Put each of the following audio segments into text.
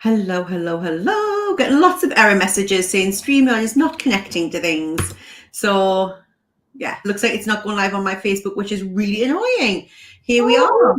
Hello, hello, hello. Getting lots of error messages saying StreamYard is not connecting to things. So, yeah, looks like it's not going live on my Facebook, which is really annoying. Here we are.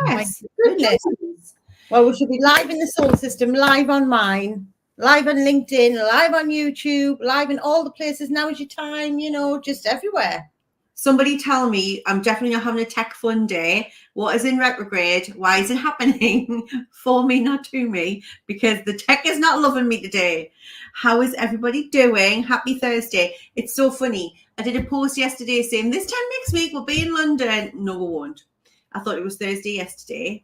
Yes. My goodness. Well, we should be live in the solar system, live on mine, live on LinkedIn, live on YouTube, live in all the places. Now is your time, just everywhere. Somebody tell me I'm definitely not having a tech fun day. What is in retrograde? Why is it happening? For me, not to me, because the tech is not loving me today. How is everybody doing? Happy Thursday. It's so funny. I did a post yesterday saying this time next week we'll be in London. No, we won't. I thought it was Thursday yesterday.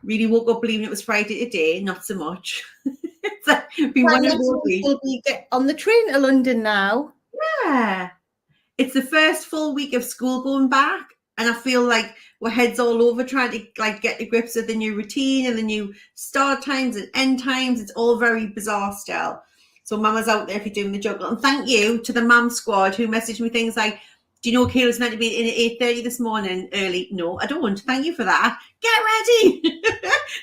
Really woke up believing it was Friday today. Not so much. It's like been one of those weeks. We'll be on the train to London now. Yeah. It's the first full week of school going back, and I feel like we're heads all over trying to get to grips with the new routine and the new start times and end times. It's all very bizarre still. So Mama's out there if you're doing the juggle. And thank you to the Mum Squad who messaged me things like, do you know Kayla's meant to be in at 8:30 this morning early? No, I don't. Thank you for that. Get ready.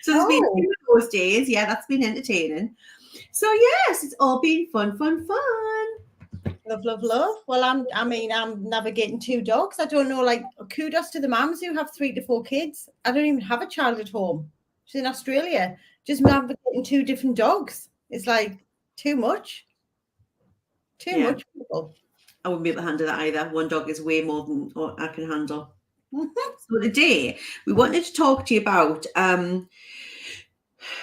So there's been two of those days. Yeah, that's been entertaining. So yes, it's all been fun. Love. Well, I'm navigating 2 dogs. I don't know, kudos to the mums who have 3 to 4 kids. I don't even have a child at home. She's in Australia. Just navigating 2 different dogs. It's like too much. Too much people. I wouldn't be able to handle that either. 1 dog is way more than what I can handle. So today we wanted to talk to you about,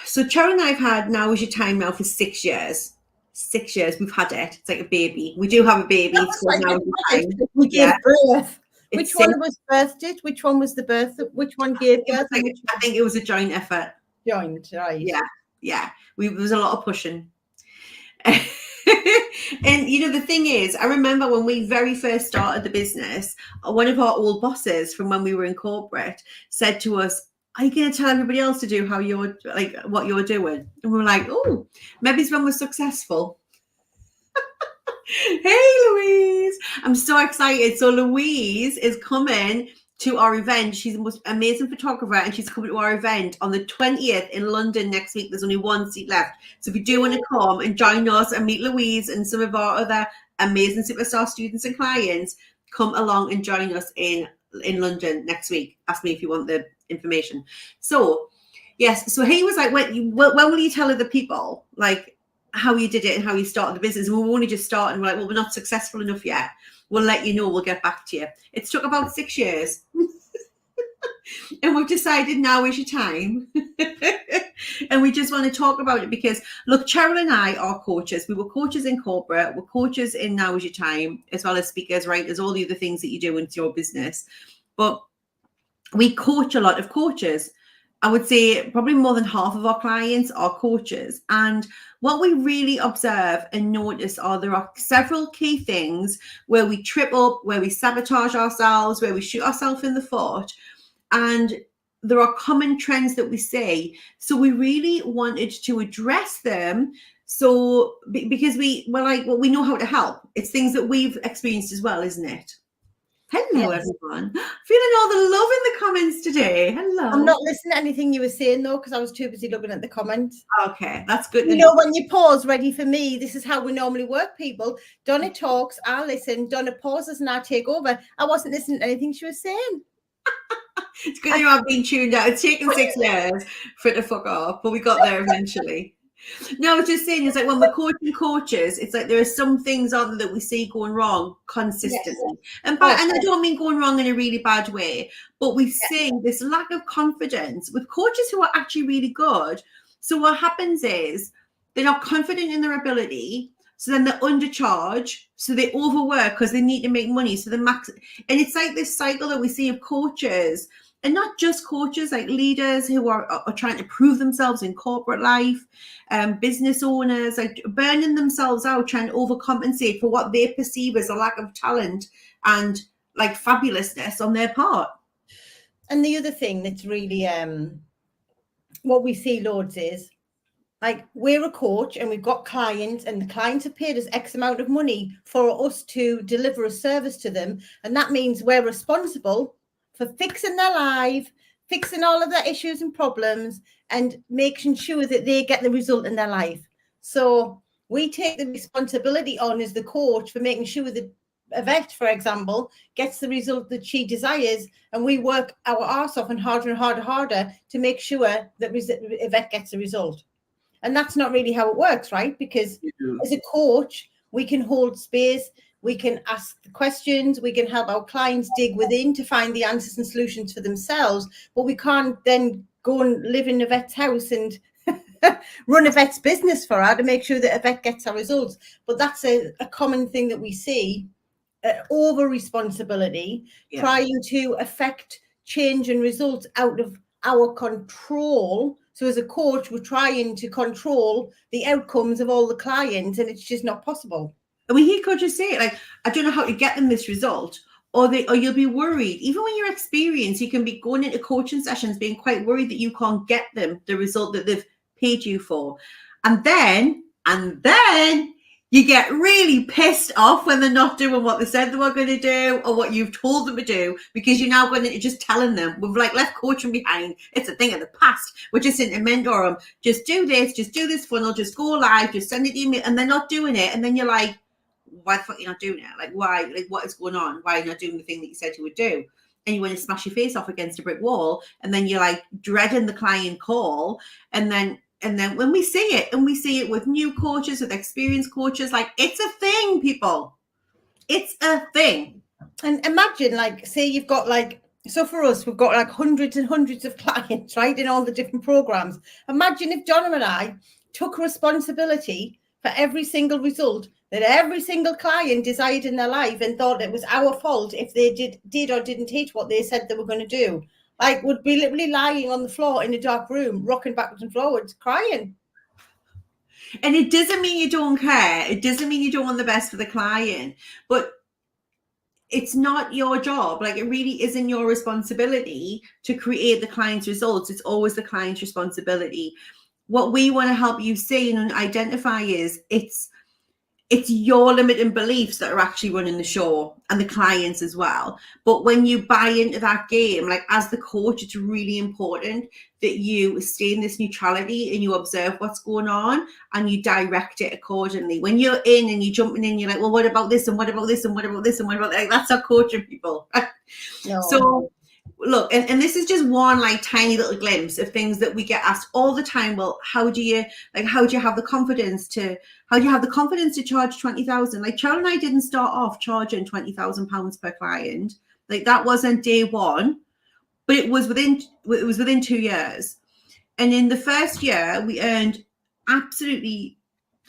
so Cheryl and I have had Now Is Your Time now for 6 years. 6 years we've had it. It's like a baby. We do have a baby. It's called Now Is Your Time. We gave birth. Which one was birthed? Which one was the birth? Which one gave birth? I think it was a joint effort. Joint, right? Yeah. There was a lot of pushing. And the thing is, I remember when we very first started the business, one of our old bosses from when we were in corporate said to us, are you going to tell everybody else to do what you're doing? And we were like, oh, maybe it's when we're successful. Hey, Louise. I'm so excited. So Louise is coming to our event. She's the most amazing photographer, and she's coming to our event on the 20th in London next week. There's only 1 seat left. So if you do want to come and join us and meet Louise and some of our other amazing superstar students and clients, come along and join us in London next week. Ask me if you want the information. So yes, so he was like, when will you tell other people how you did it and how you started the business? And we're only just starting. We're like, well, we're not successful enough yet. We'll let you know. We'll get back to you. It's took about 6 years. And we've decided now is your time. And we just want to talk about it because, look, Cheryl and I are coaches. We were coaches in corporate. We're coaches in Now Is Your Time, as well as speakers, writers, all the other things that you do into your business. But we coach a lot of coaches. I would say probably more than half of our clients are coaches. And what we really observe and notice are there are several key things where we trip up, where we sabotage ourselves, where we shoot ourselves in the foot. And there are common trends that we see. So we really wanted to address them. So because we know how to help. It's things that we've experienced as well, isn't it? Hello, everyone. Feeling all the love in the comments today. Hello. I'm not listening to anything you were saying, though, because I was too busy looking at the comments. Okay, that's good. When you pause, ready for me, this is how we normally work, people. Donna talks, I listen. Donna pauses, and I take over. I wasn't listening to anything she was saying. It's good you have been tuned out. It's taken 6 years for it to fuck off, but we got there eventually. No, I was just saying, it's like when we're coaching coaches, it's like there are some things on that we see going wrong consistently. Yes. And I don't mean going wrong in a really bad way, but we see this lack of confidence with coaches who are actually really good. So what happens is they're not confident in their ability. So then they're undercharged. So they overwork because they need to make money. So the max, and it's like this cycle that we see of coaches. And not just coaches, like leaders who are trying to prove themselves in corporate life, business owners, like burning themselves out, trying to overcompensate for what they perceive as a lack of talent and like fabulousness on their part. And the other thing that's really what we see loads is, like, we're a coach and we've got clients, and the clients have paid us X amount of money for us to deliver a service to them. And that means we're responsible for fixing their life, fixing all of their issues and problems and making sure that they get the result in their life. So we take the responsibility on as the coach for making sure that Yvette, for example, gets the result that she desires, and we work our arse off and harder to make sure that Yvette gets the result. And that's not really how it works, right? Because as a coach, we can hold space, we can ask the questions, we can help our clients dig within to find the answers and solutions for themselves, but we can't then go and live in Yvette's house and run Yvette's business for her to make sure that Yvette gets her results. But that's a common thing that we see, over responsibility, trying to affect change and results out of our control. So as a coach, we're trying to control the outcomes of all the clients, and it's just not possible. And we hear coaches say, like, I don't know how to get them this result, or you'll be worried. Even when you're experienced, you can be going into coaching sessions being quite worried that you can't get them the result that they've paid you for. And then you get really pissed off when they're not doing what they said they were going to do or what you've told them to do, because you're now going into just telling them, we've like left coaching behind. It's a thing of the past. We're just in to mentor them. Just do this funnel, just go live, just send it email, and they're not doing it. And then you're like, why the fuck are you not doing it? Like, why? Like, what is going on? Why are you not doing the thing that you said you would do? And you want to smash your face off against a brick wall, and then you're like dreading the client call, and then when we see it, and we see it with new coaches, with experienced coaches, like, it's a thing, people. It's a thing. And imagine, like, say you've got like, so for us, we've got like hundreds and hundreds of clients, right, in all the different programs. Imagine if John and I took responsibility for every single result that every single client desired in their life and thought it was our fault if they did or didn't hit what they said they were going to do. Like, would be literally lying on the floor in a dark room, rocking backwards and forwards, crying. And it doesn't mean you don't care. It doesn't mean you don't want the best for the client. But it's not your job. Like, it really isn't your responsibility to create the client's results. It's always the client's responsibility. What we want to help you see and identify is it's your limiting beliefs that are actually running the show, and the clients as well. But when you buy into that game, like, as the coach, it's really important that you stay in this neutrality and you observe what's going on and you direct it accordingly. When you're in and you're jumping in, you're like, well, what about this? And what about this? And what about this? And what about that? Like, that's not coaching, people. No. So look, and this is just one like tiny little glimpse of things that we get asked all the time. Well, how do you have the confidence to charge 20,000? Like, Cheryl and I didn't start off charging £20,000 per client. Like, that wasn't day one, but it was within 2 years. And in the first year, we earned absolutely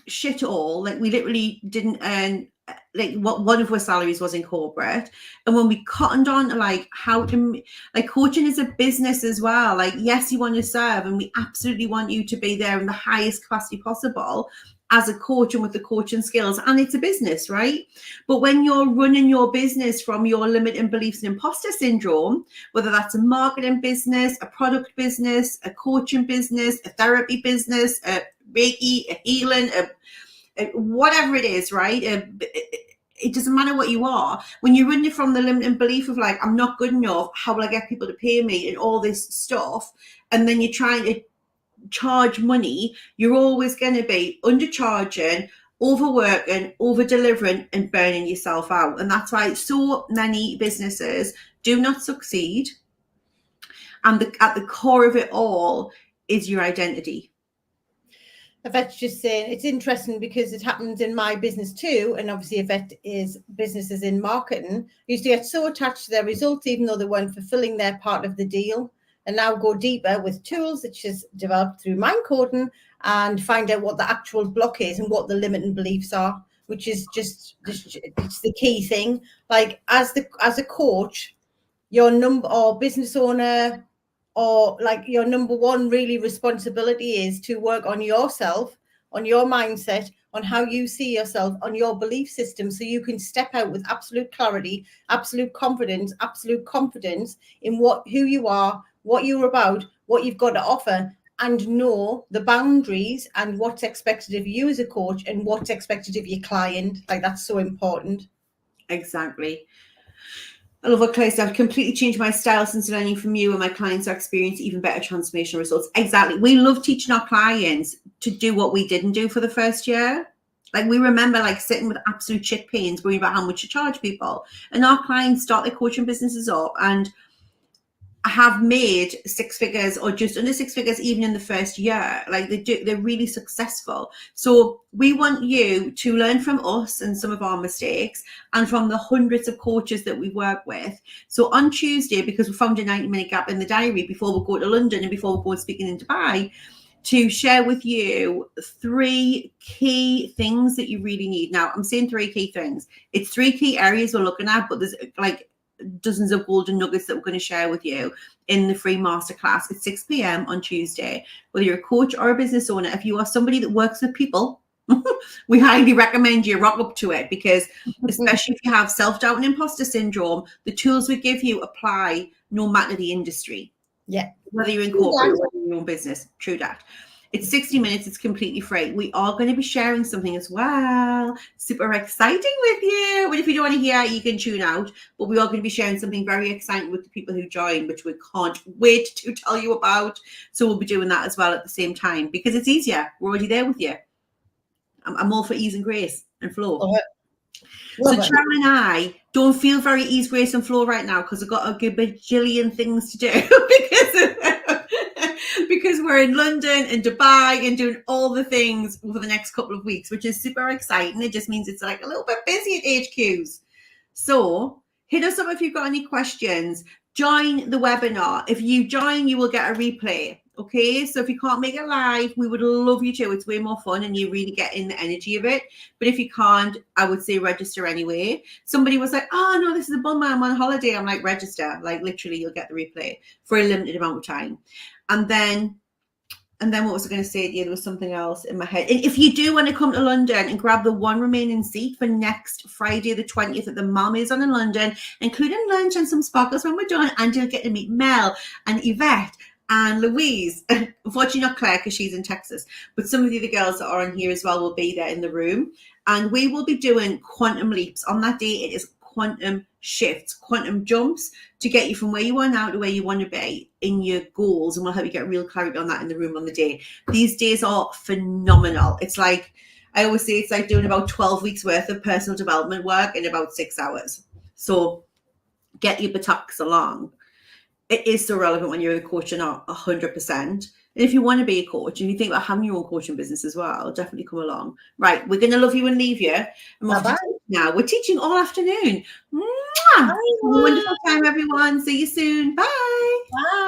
shit all. Like, we literally didn't earn, like, what one of our salaries was in corporate. And when we cottoned on to like how to, like, coaching is a business as well. Like, yes, you want to serve, and we absolutely want you to be there in the highest capacity possible as a coach and with the coaching skills, and it's a business, right? But when you're running your business from your limiting beliefs and imposter syndrome, whether that's a marketing business, a product business, a coaching business, a therapy business, a Reiki, a healing, whatever it is, right? It doesn't matter what you are. When you're running from the limiting belief of like, I'm not good enough, how will I get people to pay me, and all this stuff, and then you're trying to charge money, you're always going to be undercharging, overworking, over delivering, and burning yourself out. And that's why so many businesses do not succeed. And at the core of it all is your identity. Yvette's just saying it's interesting because it happens in my business too. And obviously, Yvette is businesses in marketing used to get so attached to their results, even though they weren't fulfilling their part of the deal, and now go deeper with tools which is developed through mind coding and find out what the actual block is and what the limiting beliefs are, which is just it's the key thing. Like, as a coach, your number or business owner, or like your number one really responsibility is to work on yourself, on your mindset, on how you see yourself, on your belief system, so you can step out with absolute clarity, absolute confidence in who you are, what you're about, what you've got to offer, and know the boundaries and what's expected of you as a coach and what's expected of your client. Like, that's so important. Exactly. I love what Claire said. I've completely changed my style since learning from you, and my clients are experiencing even better transformational results. Exactly. We love teaching our clients to do what we didn't do for the first year. Like, we remember like sitting with absolute chick pains worrying about how much to charge people. And our clients start their coaching businesses up and have made six figures or just under six figures even in the first year. Like, they're really successful. So we want you to learn from us and some of our mistakes and from the hundreds of coaches that we work with. So on Tuesday, because we found a 90-minute gap in the diary before we go to London and before we go speaking in Dubai, to share with you 3 key things that you really need. Now, I'm saying 3 key things. It's 3 key areas we're looking at, but there's like dozens of golden nuggets that we're going to share with you in the free masterclass at 6 p.m. on Tuesday. Whether you're a coach or a business owner, if you are somebody that works with people, we highly recommend you rock up to it, because especially if you have self-doubt and imposter syndrome, the tools we give you apply no matter the industry. Yeah. Whether you're in corporate or whether you're in your own business. True that. It's 60 minutes. It's completely free. We are going to be sharing something as well. Super exciting with you. But if you don't want to hear, you can tune out. But we are going to be sharing something very exciting with the people who join, which we can't wait to tell you about. So we'll be doing that as well at the same time, because it's easier. We're already there with you. I'm all for ease and grace and flow. So Sharon and I don't feel very ease, grace, and flow right now because I've got a bajillion things to do because we're in London and Dubai and doing all the things for the next couple of weeks, which is super exciting. It just means it's like a little bit busy at HQs. So hit us up if you've got any questions. Join the webinar. If you join, you will get a replay. Okay, so if you can't make it live, we would love you to. It's way more fun and you really get in the energy of it. But if you can't, I would say register anyway. Somebody was like, oh no, this is a bummer, I'm on holiday. I'm like, register. Like, literally, you'll get the replay for a limited amount of time. And then what was I going to say to you? There was something else in my head. And if you do want to come to London and grab the one remaining seat for next Friday, the 20th, at the Mum is on in London, including lunch and some sparkles when we're done, and you'll get to meet Mel and Yvette and Louise. Unfortunately not Claire, because she's in Texas, but some of the other girls that are on here as well will be there in the room, and we will be doing quantum leaps on that day. It is quantum shifts, quantum jumps to get you from where you are now to where you want to be in your goals, and we'll help you get real clarity on that in the room on the day. These days are phenomenal. It's like, I always say, it's like doing about 12 weeks worth of personal development work in about 6 hours. So get your buttocks along. It is so relevant when you're a coach or not, 100%. And if you want to be a coach and you think about having your own coaching business as well, definitely come along. Right, we're going to love you and leave you. Now we're teaching all afternoon. Mwah! Have a wonderful time, everyone. See you soon. Bye. Bye.